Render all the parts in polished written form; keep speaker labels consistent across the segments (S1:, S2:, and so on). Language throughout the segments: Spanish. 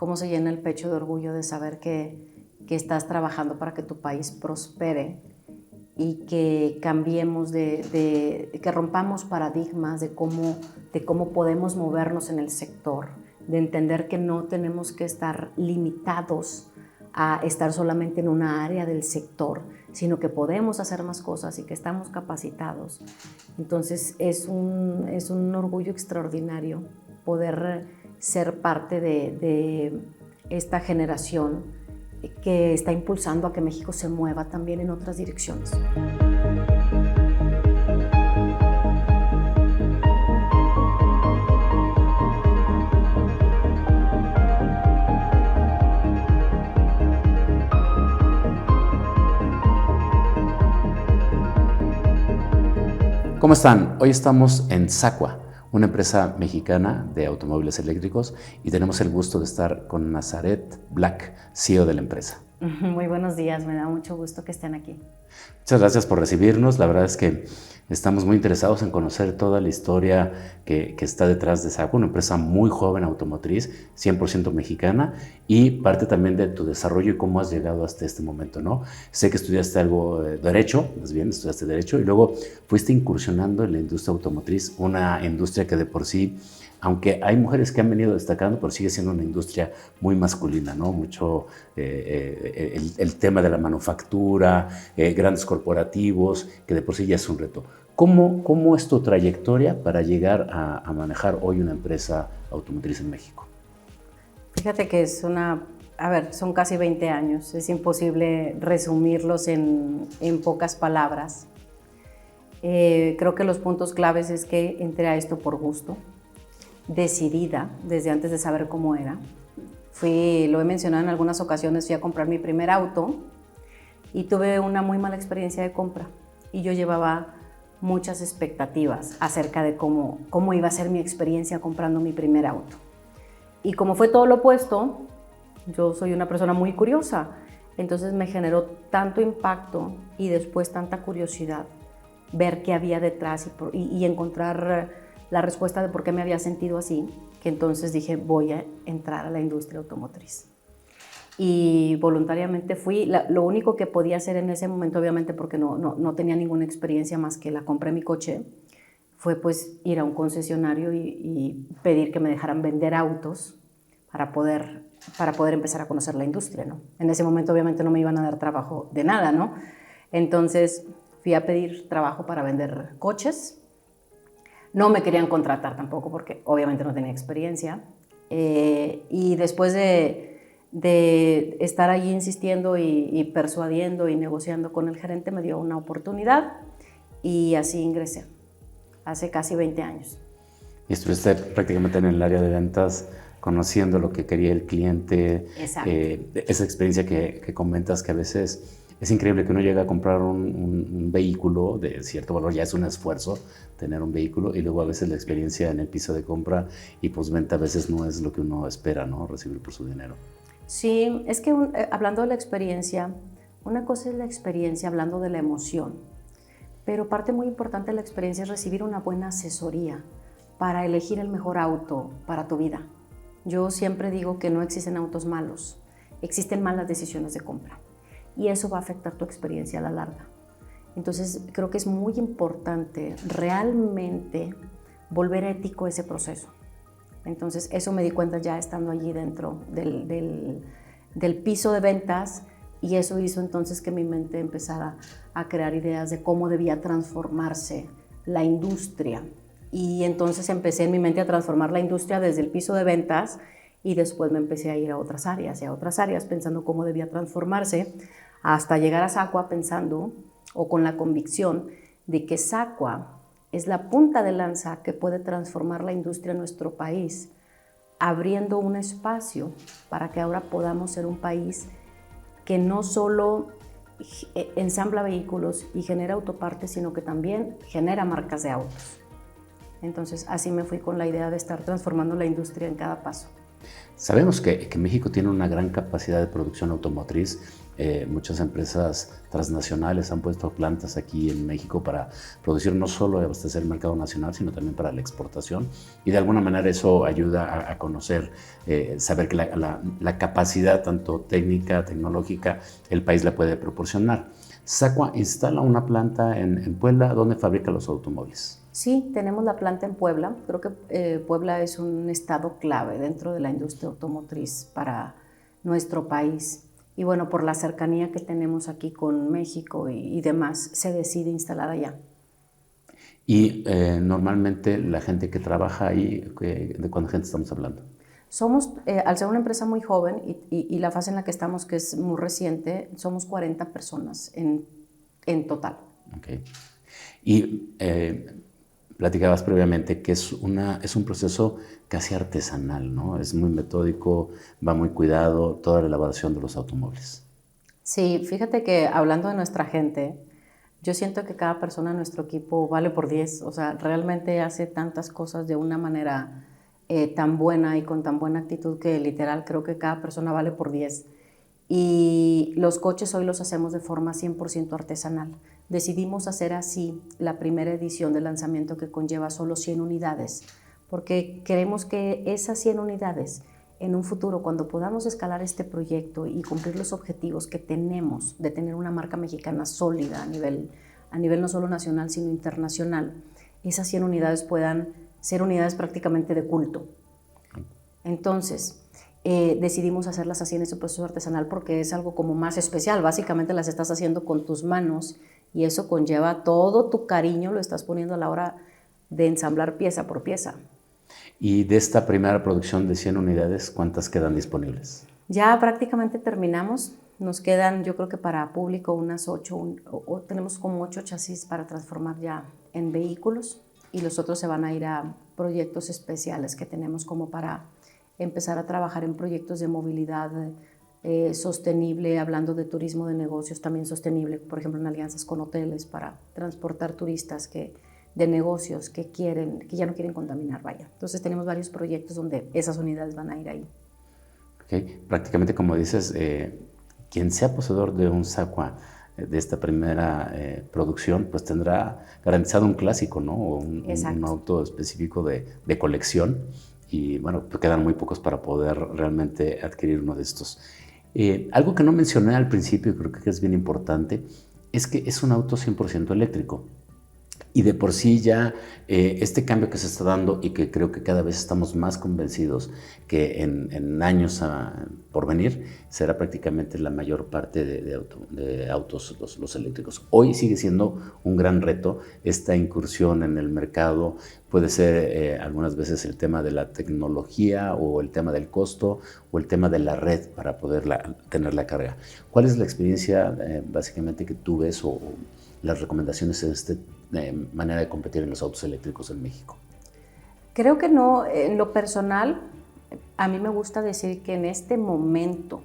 S1: cómo se llena el pecho de orgullo de saber que estás trabajando para que tu país prospere y que cambiemos, que rompamos paradigmas de cómo podemos movernos en el sector, de entender que no tenemos que estar limitados a estar solamente en una área del sector, sino que podemos hacer más cosas y que estamos capacitados. Entonces es un orgullo extraordinario poder ser parte de esta generación que está impulsando a que México se mueva también en otras direcciones.
S2: ¿Cómo están? Hoy estamos en Sacua, una empresa mexicana de automóviles eléctricos, y tenemos el gusto de estar con Nazaret Black, CEO de la empresa.
S1: Muy buenos días, me da mucho gusto que estén aquí.
S2: Muchas gracias por recibirnos. La verdad es que estamos muy interesados en conocer toda la historia que está detrás de Sacua, una empresa muy joven automotriz, 100% mexicana, y parte también de tu desarrollo y cómo has llegado hasta este momento, ¿no? Sé que estudiaste algo de Derecho, más bien estudiaste Derecho, y luego fuiste incursionando en la industria automotriz, una industria que de por sí, aunque hay mujeres que han venido destacando, pero sigue siendo una industria muy masculina, ¿no? Mucho el tema de la manufactura, grandes corporativos, que de por sí ya es un reto. ¿Cómo es tu trayectoria para llegar a manejar hoy una empresa automotriz en México?
S1: Fíjate que son casi 20 años, es imposible resumirlos en pocas palabras. Creo que los puntos claves es que entré a esto por gusto, decidida desde antes de saber cómo era. Lo he mencionado en algunas ocasiones, fui a comprar mi primer auto y tuve una muy mala experiencia de compra. Y yo llevaba muchas expectativas acerca de cómo iba a ser mi experiencia comprando mi primer auto. Y como fue todo lo opuesto, yo soy una persona muy curiosa, entonces me generó tanto impacto y después tanta curiosidad ver qué había detrás y encontrar la respuesta de por qué me había sentido así, que entonces dije, voy a entrar a la industria automotriz. Y voluntariamente fui. Lo único que podía hacer en ese momento, obviamente porque no tenía ninguna experiencia más que la compré mi coche, fue pues ir a un concesionario y pedir que me dejaran vender autos para poder empezar a conocer la industria, ¿no? En ese momento obviamente no me iban a dar trabajo de nada, ¿no? Entonces fui a pedir trabajo para vender coches. No me querían contratar tampoco porque obviamente no tenía experiencia. Y después de estar allí insistiendo y persuadiendo y negociando con el gerente, me dio una oportunidad y así ingresé, hace casi 20 años.
S2: Y estuviste prácticamente en el área de ventas, conociendo lo que quería el cliente.
S1: Exacto.
S2: Esa experiencia que comentas, que a veces es increíble que uno llega a comprar un vehículo de cierto valor, ya es un esfuerzo tener un vehículo, y luego a veces la experiencia en el piso de compra y postventa a veces no es lo que uno espera, ¿no? Recibir por su dinero.
S1: Sí, es que hablando de la experiencia, una cosa es la experiencia hablando de la emoción, pero parte muy importante de la experiencia es recibir una buena asesoría para elegir el mejor auto para tu vida. Yo siempre digo que no existen autos malos, existen malas decisiones de compra. Y eso va a afectar tu experiencia a la larga. Entonces, creo que es muy importante realmente volver ético ese proceso. Entonces, eso me di cuenta ya estando allí dentro del piso de ventas, y eso hizo entonces que mi mente empezara a crear ideas de cómo debía transformarse la industria. Y entonces empecé en mi mente a transformar la industria desde el piso de ventas, y después me empecé a ir a otras áreas pensando cómo debía transformarse, hasta llegar a Sacua pensando o con la convicción de que Sacua es la punta de lanza que puede transformar la industria en nuestro país, abriendo un espacio para que ahora podamos ser un país que no solo ensambla vehículos y genera autopartes, sino que también genera marcas de autos. Entonces así me fui con la idea de estar transformando la industria en cada paso.
S2: Sabemos que México tiene una gran capacidad de producción automotriz. Muchas empresas transnacionales han puesto plantas aquí en México para producir no solo y abastecer el mercado nacional, sino también para la exportación. Y de alguna manera eso ayuda a conocer, saber que la capacidad tanto técnica, tecnológica, el país la puede proporcionar. Sacua instala una planta en Puebla donde fabrica los automóviles.
S1: Sí, tenemos la planta en Puebla. Creo que Puebla es un estado clave dentro de la industria automotriz para nuestro país. Y bueno, por la cercanía que tenemos aquí con México y demás, se decide instalar allá.
S2: Y normalmente la gente que trabaja ahí, ¿de cuánta gente estamos hablando?
S1: Somos, al ser una empresa muy joven y la fase en la que estamos, que es muy reciente, somos 40 personas en total.
S2: Okay. Y platicabas previamente que es un proceso casi artesanal, ¿no? Es muy metódico, va muy cuidado, toda la elaboración de los automóviles.
S1: Sí, fíjate que hablando de nuestra gente, yo siento que cada persona en nuestro equipo vale por 10. O sea, realmente hace tantas cosas de una manera tan buena y con tan buena actitud que literal creo que cada persona vale por 10. Y los coches hoy los hacemos de forma 100% artesanal. Decidimos hacer así la primera edición de lanzamiento que conlleva solo 100 unidades, porque queremos que esas 100 unidades en un futuro, cuando podamos escalar este proyecto y cumplir los objetivos que tenemos de tener una marca mexicana sólida a nivel no solo nacional, sino internacional, esas 100 unidades puedan ser unidades prácticamente de culto. Entonces, decidimos hacerlas así en ese proceso artesanal porque es algo como más especial. Básicamente las estás haciendo con tus manos y eso conlleva todo tu cariño, lo estás poniendo a la hora de ensamblar pieza por pieza.
S2: Y de esta primera producción de 100 unidades, ¿cuántas quedan disponibles?
S1: Ya prácticamente terminamos. Nos quedan, yo creo que para público unas 8, tenemos como 8 chasis para transformar ya en vehículos y los otros se van a ir a proyectos especiales que tenemos como para empezar a trabajar en proyectos de movilidad sostenible, hablando de turismo de negocios también sostenible, por ejemplo en alianzas con hoteles para transportar turistas de negocios que ya no quieren contaminar, vaya. Entonces tenemos varios proyectos donde esas unidades van a ir ahí.
S2: Okay. Prácticamente, como dices, quien sea poseedor de un Sacua de esta primera producción, pues tendrá garantizado un clásico, ¿no? O un auto específico de colección. Y bueno, pues quedan muy pocos para poder realmente adquirir uno de estos. Algo que no mencioné al principio y creo que es bien importante es que es un auto 100% eléctrico. Y de por sí ya este cambio que se está dando y que creo que cada vez estamos más convencidos que en años por venir será prácticamente la mayor parte de autos los eléctricos. Hoy sigue siendo un gran reto esta incursión en el mercado. Puede ser algunas veces el tema de la tecnología o el tema del costo o el tema de la red para poder tener la carga. ¿Cuál es la experiencia básicamente que tú ves o las recomendaciones en esta manera de competir en los autos eléctricos en México?
S1: Creo que no, en lo personal, a mí me gusta decir que en este momento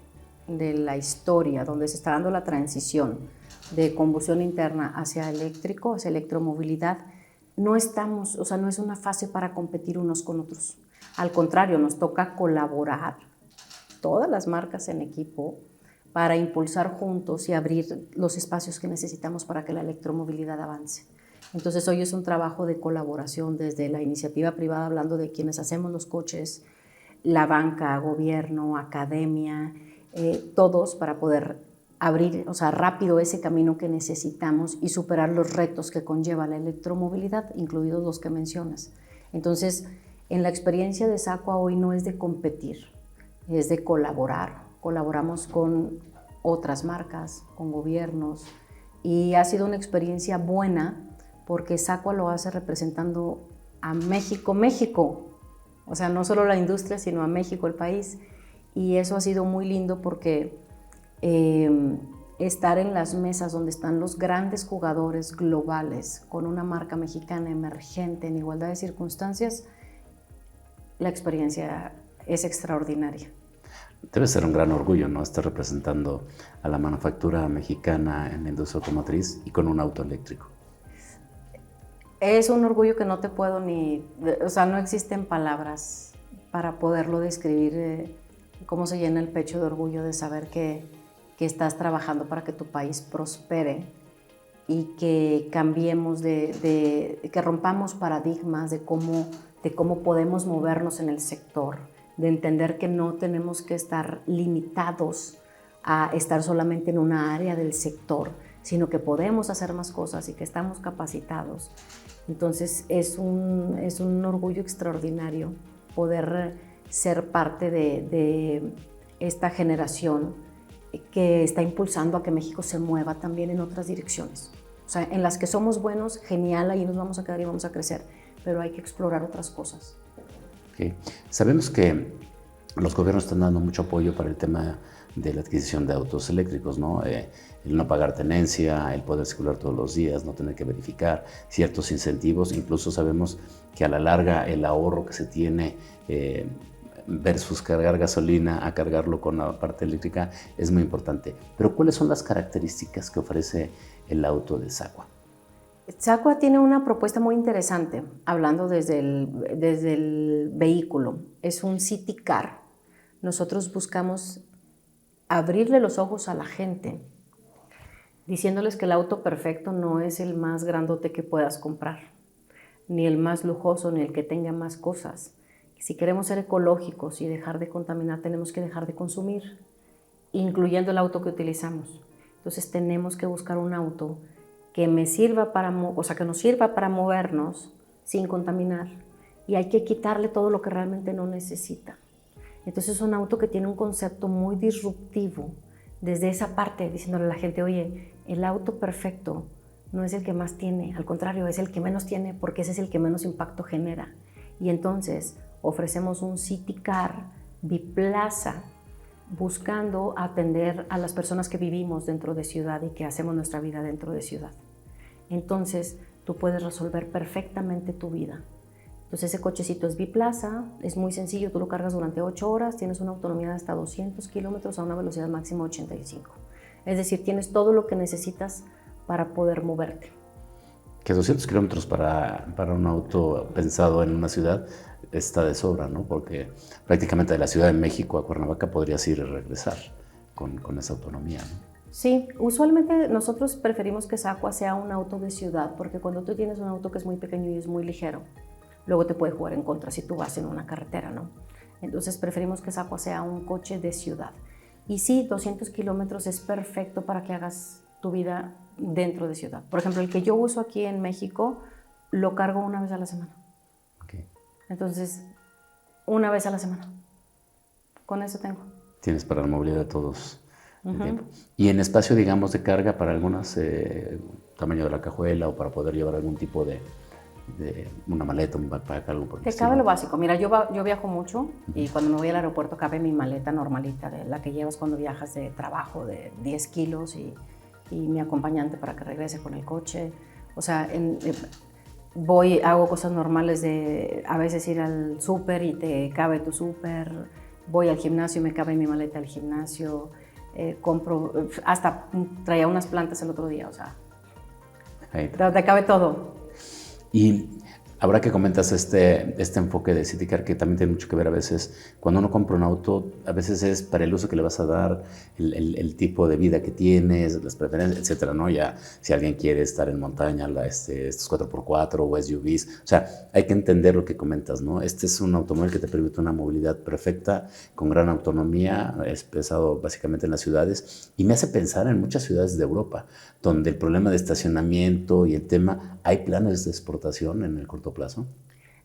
S1: de la historia, donde se está dando la transición de combustión interna hacia eléctrico, hacia electromovilidad, no estamos, o sea, no es una fase para competir unos con otros. Al contrario, nos toca colaborar, todas las marcas en equipo, para impulsar juntos y abrir los espacios que necesitamos para que la electromovilidad avance. Entonces hoy es un trabajo de colaboración desde la iniciativa privada, hablando de quienes hacemos los coches, la banca, gobierno, academia, todos para poder abrir, o sea, rápido ese camino que necesitamos y superar los retos que conlleva la electromovilidad, incluidos los que mencionas. Entonces, en la experiencia de Sacua hoy no es de competir, es de colaborar. Colaboramos con otras marcas, con gobiernos y ha sido una experiencia buena porque Sacua lo hace representando a México, o sea, no solo la industria, sino a México, el país, y eso ha sido muy lindo porque estar en las mesas donde están los grandes jugadores globales con una marca mexicana emergente en igualdad de circunstancias, la experiencia es extraordinaria.
S2: Debe ser un gran orgullo, ¿no? Estar representando a la manufactura mexicana en la industria automotriz y con un auto eléctrico.
S1: Es un orgullo que no te puedo o sea, no existen palabras para poderlo describir. cómo se llena el pecho de orgullo de saber que estás trabajando para que tu país prospere y que cambiemos, que rompamos paradigmas de cómo podemos movernos en el sector, de entender que no tenemos que estar limitados a estar solamente en una área del sector, sino que podemos hacer más cosas y que estamos capacitados. Entonces es un orgullo extraordinario poder ser parte de esta generación que está impulsando a que México se mueva también en otras direcciones. O sea, en las que somos buenos, genial, ahí nos vamos a quedar y vamos a crecer, pero hay que explorar otras cosas.
S2: Okay. Sabemos que los gobiernos están dando mucho apoyo para el tema de la adquisición de autos eléctricos, ¿no? El no pagar tenencia, el poder circular todos los días, no tener que verificar ciertos incentivos. Incluso sabemos que a la larga el ahorro que se tiene versus cargar gasolina a cargarlo con la parte eléctrica es muy importante. Pero ¿cuáles son las características que ofrece el auto de Zacua?
S1: Zacua tiene una propuesta muy interesante, hablando desde el vehículo. Es un city car. Nosotros buscamos abrirle los ojos a la gente, diciéndoles que el auto perfecto no es el más grandote que puedas comprar, ni el más lujoso, ni el que tenga más cosas. Si queremos ser ecológicos y dejar de contaminar, tenemos que dejar de consumir, incluyendo el auto que utilizamos. Entonces tenemos que buscar un auto que nos sirva para movernos sin contaminar, y hay que quitarle todo lo que realmente no necesita. Entonces es un auto que tiene un concepto muy disruptivo desde esa parte, diciéndole a la gente, oye, el auto perfecto no es el que más tiene, al contrario, es el que menos tiene, porque ese es el que menos impacto genera. Y entonces ofrecemos un city car biplaza, buscando atender a las personas que vivimos dentro de ciudad y que hacemos nuestra vida dentro de ciudad. Entonces tú puedes resolver perfectamente tu vida. Entonces ese cochecito es biplaza, es muy sencillo, tú lo cargas durante 8 horas, tienes una autonomía de hasta 200 kilómetros a una velocidad máxima de 85. Es decir, tienes todo lo que necesitas para poder moverte.
S2: Que 200 kilómetros para un auto pensado en una ciudad está de sobra, ¿no? Porque prácticamente de la Ciudad de México a Cuernavaca podrías ir y regresar con esa autonomía, ¿no?
S1: Sí, usualmente nosotros preferimos que Zacua sea un auto de ciudad, porque cuando tú tienes un auto que es muy pequeño y es muy ligero, luego te puede jugar en contra si tú vas en una carretera, ¿no? Entonces preferimos que Zacua sea un coche de ciudad. Y sí, 200 kilómetros es perfecto para que hagas tu vida dentro de ciudad. Por ejemplo, el que yo uso aquí en México, lo cargo una vez a la semana.
S2: Okay.
S1: Entonces, una vez a la semana. Con eso tengo.
S2: Tienes para la movilidad de todos el tiempo. Y en espacio, digamos, de carga para algunas, tamaño de la cajuela o para poder llevar algún tipo de una maleta, un backpack, algo por el
S1: estilo. Te cabe lo básico. Mira, yo viajo mucho y cuando me voy al aeropuerto cabe mi maleta normalita, de la que llevas cuando viajas de trabajo, de 10 kilos y mi acompañante para que regrese con el coche. O sea, hago cosas normales de a veces ir al súper y te cabe tu súper. Voy al gimnasio y me cabe mi maleta al gimnasio. Compro, hasta traía unas plantas el otro día, o sea, te cabe todo.
S2: Y ahora que comentas este enfoque de City Car, que también tiene mucho que ver a veces, cuando uno compra un auto, a veces es para el uso que le vas a dar, el tipo de vida que tienes, las preferencias, etcétera, ¿no? Ya si alguien quiere estar en montaña, estos 4x4 o SUVs, o sea, hay que entender lo que comentas, ¿no? Este es un automóvil que te permite una movilidad perfecta, con gran autonomía, es pensado básicamente en las ciudades, y me hace pensar en muchas ciudades de Europa, donde el problema de estacionamiento y el tema, ¿hay planes de exportación en el corto plazo?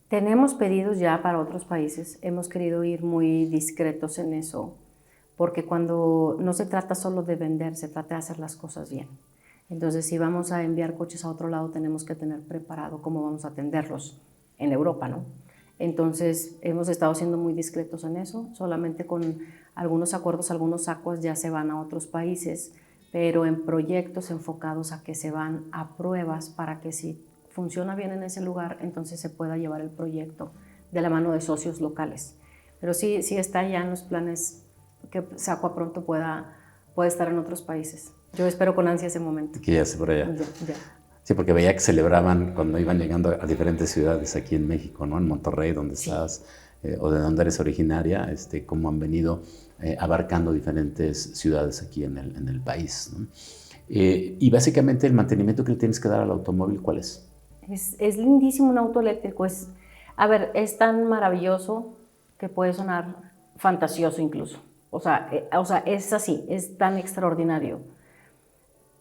S1: Tenemos pedidos ya para otros países. Hemos querido ir muy discretos en eso, porque cuando no se trata solo de vender, se trata de hacer las cosas bien. Entonces, si vamos a enviar coches a otro lado, tenemos que tener preparado cómo vamos a atenderlos en Europa, ¿no? Entonces, hemos estado siendo muy discretos en eso. Solamente con algunos acuerdos, algunos Zacuas ya se van a otros países, pero en proyectos enfocados a que se van a pruebas para que si funciona bien en ese lugar, entonces se pueda llevar el proyecto de la mano de socios locales. Pero sí está ya en los planes que Zacua pronto pueda estar en otros países. Yo espero con ansia ese momento.
S2: Que ya esté por allá.
S1: Ya.
S2: Sí, porque veía que celebraban cuando iban llegando a diferentes ciudades aquí en México, ¿no? En Monterrey, donde estás, o de donde eres originaria, cómo han venido abarcando diferentes ciudades aquí en el país, ¿no? Y básicamente el mantenimiento que le tienes que dar al automóvil, ¿cuál es?
S1: Es lindísimo un auto eléctrico. A ver, es tan maravilloso que puede sonar fantasioso incluso. O sea, es así, es tan extraordinario.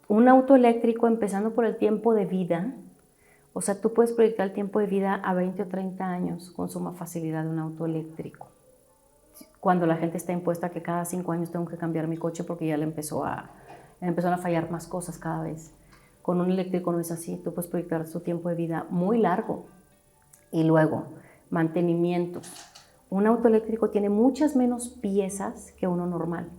S1: Un auto eléctrico, empezando por el tiempo de vida, o sea, tú puedes proyectar el tiempo de vida a 20 o 30 años con suma facilidad de un auto eléctrico. Cuando la gente está impuesta a que cada 5 años tengo que cambiar mi coche porque ya le empezaron a fallar más cosas cada vez. Con un eléctrico no es así, tú puedes proyectar su tiempo de vida muy largo. Y luego, mantenimiento. Un auto eléctrico tiene muchas menos piezas que uno normal.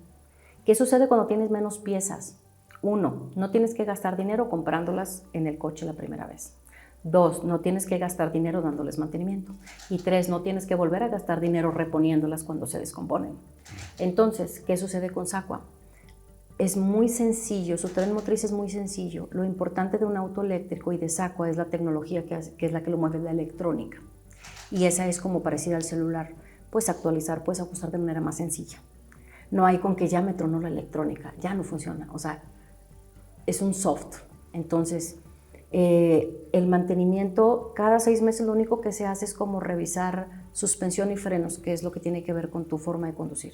S1: ¿Qué sucede cuando tienes menos piezas? 1, no tienes que gastar dinero comprándolas en el coche la primera vez. 2, no tienes que gastar dinero dándoles mantenimiento. Y 3, no tienes que volver a gastar dinero reponiéndolas cuando se descomponen. Entonces, ¿qué sucede con SACUA? Es muy sencillo, su tren motriz es muy sencillo. Lo importante de un auto eléctrico y de SACUA es la tecnología que es la que lo mueve, la electrónica. Y esa es como parecida al celular. Puedes actualizar, puedes ajustar de manera más sencilla. No hay con que ya me tronó la electrónica, ya no funciona. O sea, es un soft. Entonces, el mantenimiento, cada 6 meses lo único que se hace es como revisar suspensión y frenos, que es lo que tiene que ver con tu forma de conducir.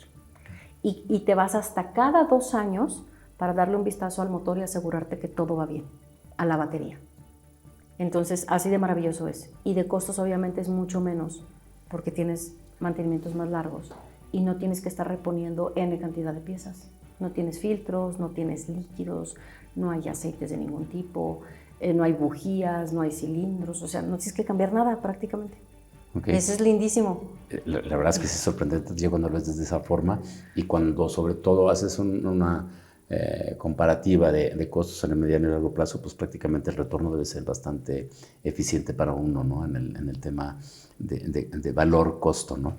S1: Y te vas hasta cada 2 años para darle un vistazo al motor y asegurarte que todo va bien, a la batería. Entonces, así de maravilloso es. Y de costos obviamente es mucho menos, porque tienes mantenimientos más largos y no tienes que estar reponiendo N cantidad de piezas. No tienes filtros, no tienes líquidos, no hay aceites de ningún tipo, no hay bujías, no hay cilindros, o sea, no tienes que cambiar nada prácticamente. Okay. Eso es lindísimo.
S2: La verdad es que sí es sorprendente ya cuando lo ves desde esa forma y cuando sobre todo haces una comparativa de costos en el mediano y largo plazo, pues prácticamente el retorno debe ser bastante eficiente para uno, ¿no? En el tema de valor-costo, ¿no?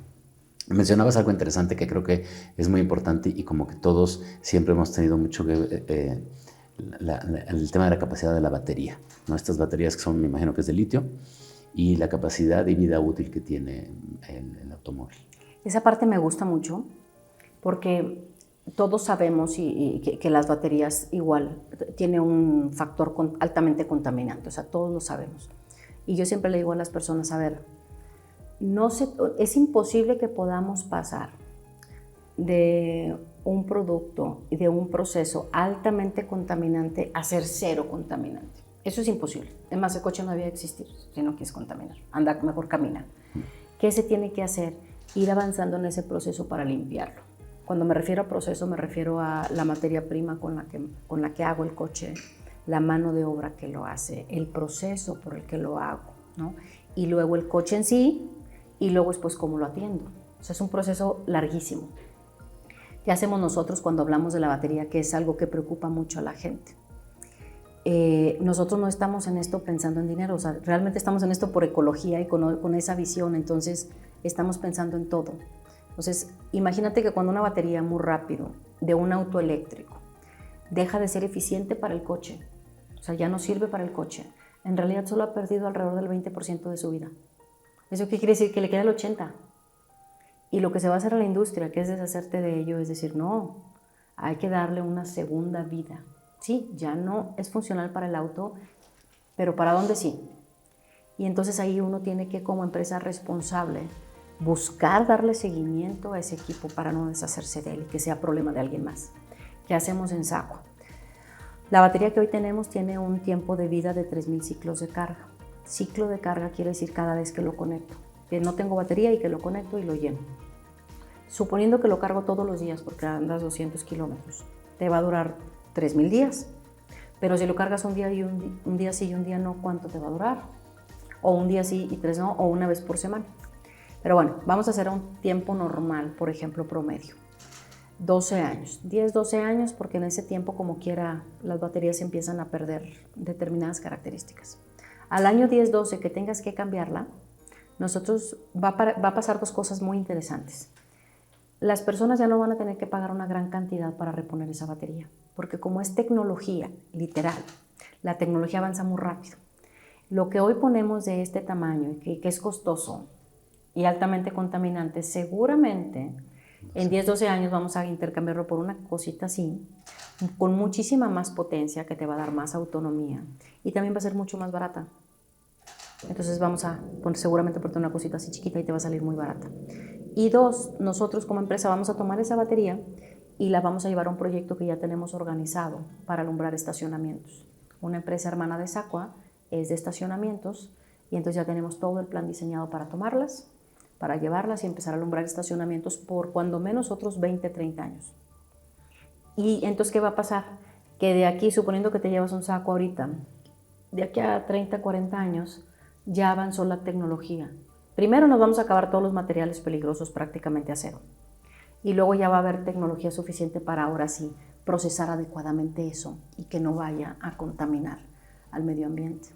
S2: Mencionabas algo interesante que creo que es muy importante y como que todos siempre hemos tenido mucho que... el tema de la capacidad de la batería, ¿no? Estas baterías que son, me imagino que es de litio, y la capacidad de vida útil que tiene el automóvil.
S1: Esa parte me gusta mucho porque todos sabemos que las baterías igual tienen un factor altamente contaminante, o sea, todos lo sabemos. Y yo siempre le digo a las personas, a ver, es imposible que podamos pasar de un producto y de un proceso altamente contaminante a ser cero contaminante. Eso es imposible. Además, el coche no debía existir si no quieres contaminar. Anda, mejor camina. ¿Qué se tiene que hacer? Ir avanzando en ese proceso para limpiarlo. Cuando me refiero a proceso, me refiero a la materia prima con la que hago el coche, la mano de obra que lo hace, el proceso por el que lo hago, ¿no? Y luego el coche en sí, y luego después cómo lo atiendo. O sea, es un proceso larguísimo. ¿Qué hacemos nosotros cuando hablamos de la batería? Que es algo que preocupa mucho a la gente. Nosotros no estamos en esto pensando en dinero, o sea, realmente estamos en esto por ecología y con esa visión, entonces estamos pensando en todo. Entonces, imagínate que cuando una batería muy rápido de un auto eléctrico deja de ser eficiente para el coche, o sea, ya no sirve para el coche, en realidad solo ha perdido alrededor del 20% de su vida. ¿Eso qué quiere decir? Que le queda el 80%. Y lo que se va a hacer a la industria, que es deshacerte de ello, es decir, no, hay que darle una segunda vida. Sí, ya no es funcional para el auto, pero ¿para dónde sí? Y entonces ahí uno tiene que, como empresa responsable, buscar darle seguimiento a ese equipo para no deshacerse de él y que sea problema de alguien más. ¿Qué hacemos en SACUA? La batería que hoy tenemos tiene un tiempo de vida de 3000 ciclos de carga. Ciclo de carga quiere decir cada vez que lo conecto. Que no tengo batería y que lo conecto y lo lleno. Suponiendo que lo cargo todos los días porque andas 200 kilómetros, te va a durar 3000 días. Pero si lo cargas un día sí y un día no, ¿cuánto te va a durar? O un día sí y 3 no, o una vez por semana. Pero bueno, vamos a hacer un tiempo normal, por ejemplo, promedio. 12 años, 10, 12 años, porque en ese tiempo, como quiera, las baterías empiezan a perder determinadas características. Al año 10, 12 que tengas que cambiarla, va a pasar 2 cosas muy interesantes. Las personas ya no van a tener que pagar una gran cantidad para reponer esa batería, porque como es tecnología, literal, la tecnología avanza muy rápido. Lo que hoy ponemos de este tamaño, que es costoso y altamente contaminante, seguramente En 10, 12 años vamos a intercambiarlo por una cosita así, con muchísima más potencia, que te va a dar más autonomía y también va a ser mucho más barata. Entonces vamos a seguramente ponerte una cosita así chiquita y te va a salir muy barata. Y dos, nosotros como empresa vamos a tomar esa batería y la vamos a llevar a un proyecto que ya tenemos organizado para alumbrar estacionamientos. Una empresa hermana de Sacua es de estacionamientos y entonces ya tenemos todo el plan diseñado para tomarlas, para llevarlas y empezar a alumbrar estacionamientos por cuando menos otros 20, 30 años. Y entonces, ¿qué va a pasar? Que de aquí, suponiendo que te llevas un Sacua ahorita, de aquí a 30, 40 años, ya avanzó la tecnología. Primero nos vamos a acabar todos los materiales peligrosos prácticamente a cero. Y luego ya va a haber tecnología suficiente para ahora sí procesar adecuadamente eso y que no vaya a contaminar al medio ambiente.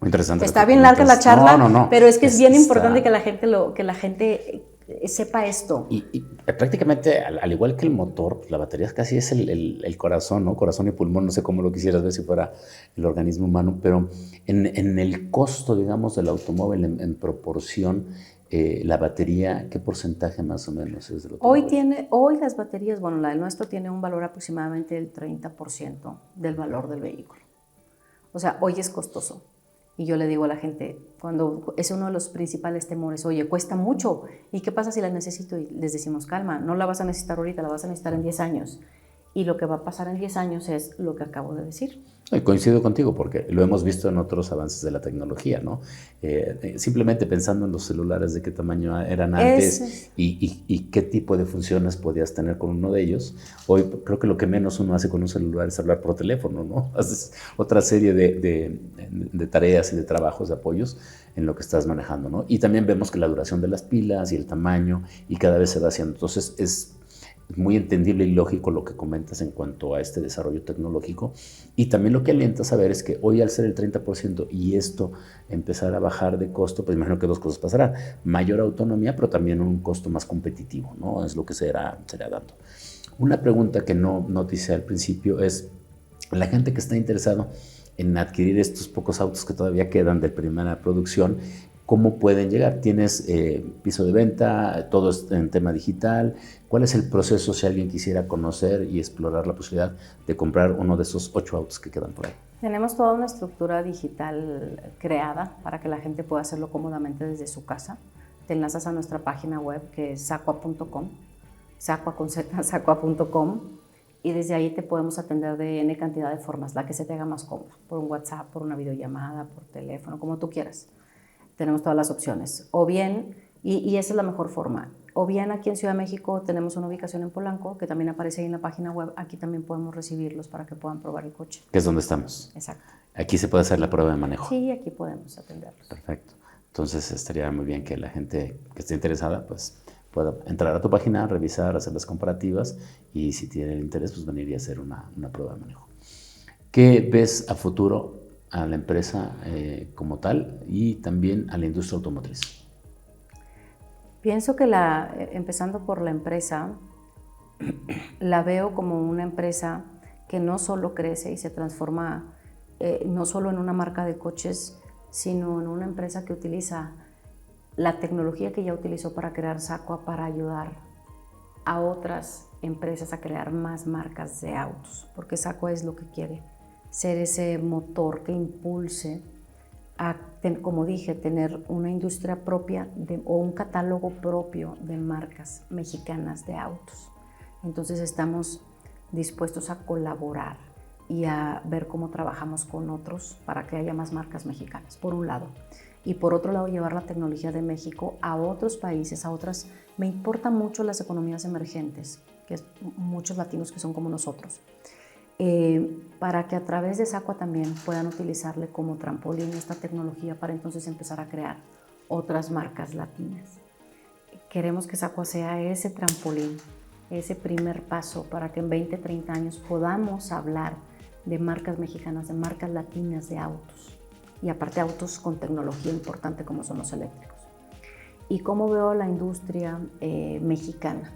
S2: Muy interesante.
S1: Está bien larga la charla,
S2: no.
S1: Pero es que es bien importante que la gente sepa esto.
S2: Y prácticamente, al igual que el motor, la batería casi es el corazón, ¿no? Corazón y pulmón, no sé cómo lo quisieras ver si fuera el organismo humano, pero en el costo, digamos, del automóvil en proporción, la batería, ¿qué porcentaje más o menos es del automóvil?
S1: Hoy las baterías, bueno, la del nuestro tiene un valor aproximadamente del 30% del valor del vehículo. O sea, hoy es costoso. Y yo le digo a la gente, cuando es uno de los principales temores, oye, cuesta mucho, ¿y qué pasa si la necesito? Y les decimos, calma, no la vas a necesitar ahorita, la vas a necesitar en 10 años. Y lo que va a pasar en 10 años es lo que acabo de decir.
S2: Y coincido contigo porque lo hemos visto en otros avances de la tecnología, ¿no? Simplemente pensando en los celulares, de qué tamaño eran antes y qué tipo de funciones podías tener con uno de ellos. Hoy creo que lo que menos uno hace con un celular es hablar por teléfono, ¿no? Haces otra serie de tareas y de trabajos, de apoyos en lo que estás manejando, ¿no? Y también vemos que la duración de las pilas y el tamaño y cada vez se va haciendo. Entonces es muy entendible y lógico lo que comentas en cuanto a este desarrollo tecnológico. Y también lo que alienta a saber es que hoy, al ser el 30% y esto empezar a bajar de costo, pues imagino que dos cosas pasarán: mayor autonomía, pero también un costo más competitivo, ¿no? Es lo que se irá dando. Una pregunta que no te hice al principio es: la gente que está interesado en adquirir estos pocos autos que todavía quedan de primera producción, ¿cómo pueden llegar? ¿Tienes piso de venta? ¿Todo es en tema digital? ¿Cuál es el proceso si alguien quisiera conocer y explorar la posibilidad de comprar uno de esos 8 autos que quedan por ahí?
S1: Tenemos toda una estructura digital creada para que la gente pueda hacerlo cómodamente desde su casa. Te enlazas a nuestra página web, que es sacua.com, sacua con Z, sacua.com, y desde ahí te podemos atender de N cantidad de formas, la que se te haga más cómoda, por un WhatsApp, por una videollamada, por teléfono, como tú quieras. Tenemos todas las opciones. O bien, y esa es la mejor forma, o bien aquí en Ciudad de México tenemos una ubicación en Polanco, que también aparece ahí en la página web. Aquí también podemos recibirlos para que puedan probar el coche.
S2: Que es donde estamos.
S1: Exacto.
S2: Aquí se puede hacer la prueba de manejo.
S1: Sí, aquí podemos atenderlos.
S2: Perfecto. Entonces estaría muy bien que la gente que esté interesada pues pueda entrar a tu página, revisar, hacer las comparativas y si tiene interés pues venir y hacer una prueba de manejo. ¿Qué ves a futuro a la empresa como tal y también a la industria automotriz?
S1: Pienso que empezando por la empresa, la veo como una empresa que no solo crece y se transforma no solo en una marca de coches, sino en una empresa que utiliza la tecnología que ya utilizó para crear Sacua para ayudar a otras empresas a crear más marcas de autos, porque Sacua es lo que quiere, ser ese motor que impulse a, como dije, tener una industria propia o un catálogo propio de marcas mexicanas de autos. Entonces estamos dispuestos a colaborar y a ver cómo trabajamos con otros para que haya más marcas mexicanas, por un lado. Y por otro lado, llevar la tecnología de México a otros países, a otras. Me importan mucho las economías emergentes, que es muchos latinos que son como nosotros, para que a través de Sacua también puedan utilizarle como trampolín esta tecnología para entonces empezar a crear otras marcas latinas. Queremos que Sacua sea ese trampolín, ese primer paso para que en 20, 30 años podamos hablar de marcas mexicanas, de marcas latinas de autos. Y aparte autos con tecnología importante como son los eléctricos. ¿Y cómo veo la industria mexicana?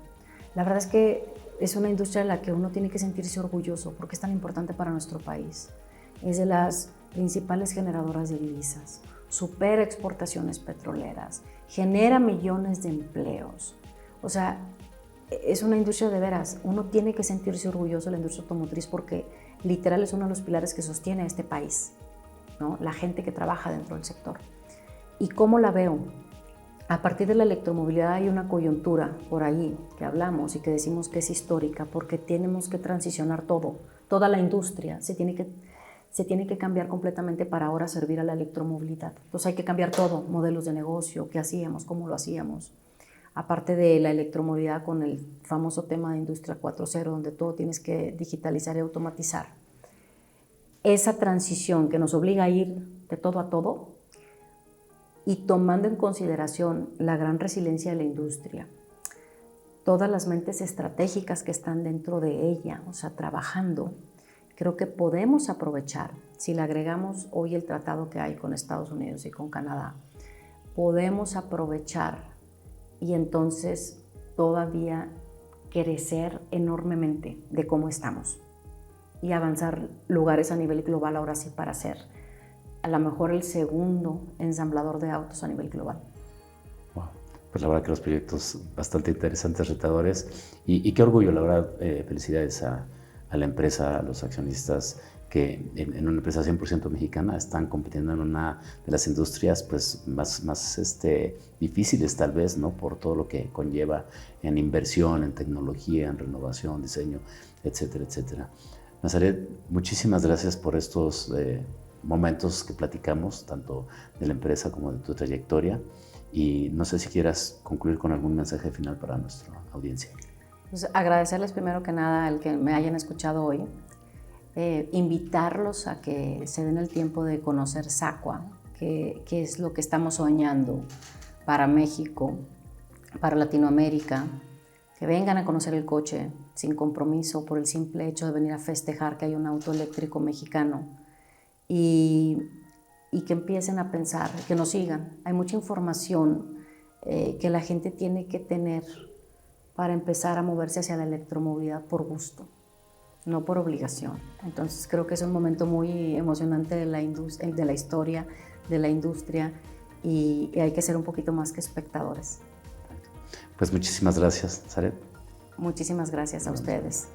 S1: La verdad es que es una industria de la que uno tiene que sentirse orgulloso porque es tan importante para nuestro país. Es de las principales generadoras de divisas, supera exportaciones petroleras, genera millones de empleos. O sea, es una industria de veras. Uno tiene que sentirse orgulloso de la industria automotriz porque literal es uno de los pilares que sostiene a este país, ¿no? La gente que trabaja dentro del sector. ¿Y cómo la veo? A partir de la electromovilidad hay una coyuntura por ahí que hablamos y que decimos que es histórica porque tenemos que transicionar todo, toda la industria se tiene que cambiar completamente para ahora servir a la electromovilidad. Entonces hay que cambiar todo, modelos de negocio, qué hacíamos, cómo lo hacíamos. Aparte de la electromovilidad con el famoso tema de Industria 4.0, donde todo tienes que digitalizar y automatizar. Esa transición que nos obliga a ir de todo a todo y tomando en consideración la gran resiliencia de la industria, todas las mentes estratégicas que están dentro de ella, o sea, trabajando, creo que podemos aprovechar, si le agregamos hoy el tratado que hay con Estados Unidos y con Canadá, podemos aprovechar y entonces todavía crecer enormemente de cómo estamos y avanzar lugares a nivel global ahora sí para ser a lo mejor el segundo ensamblador de autos a nivel global.
S2: Wow. Pues la verdad que los proyectos bastante interesantes, retadores y qué orgullo, la verdad, felicidades a la empresa, a los accionistas que en una empresa 100% mexicana están compitiendo en una de las industrias pues, más difíciles tal vez, ¿no? Por todo lo que conlleva en inversión, en tecnología, en renovación, diseño, etcétera, etcétera. Nazaret, muchísimas gracias por estos momentos que platicamos, tanto de la empresa como de tu trayectoria. Y no sé si quieras concluir con algún mensaje final para nuestra audiencia.
S1: Pues agradecerles primero que nada al que me hayan escuchado hoy. Invitarlos a que se den el tiempo de conocer SACUA, que es lo que estamos soñando para México, para Latinoamérica, que vengan a conocer el coche sin compromiso por el simple hecho de venir a festejar que hay un auto eléctrico mexicano y que empiecen a pensar, que nos sigan. Hay mucha información que la gente tiene que tener para empezar a moverse hacia la electromovilidad por gusto, no por obligación. Entonces creo que es un momento muy emocionante de la historia, de la industria y hay que ser un poquito más que espectadores.
S2: Pues muchísimas gracias, Nazaret.
S1: Muchísimas gracias a ustedes.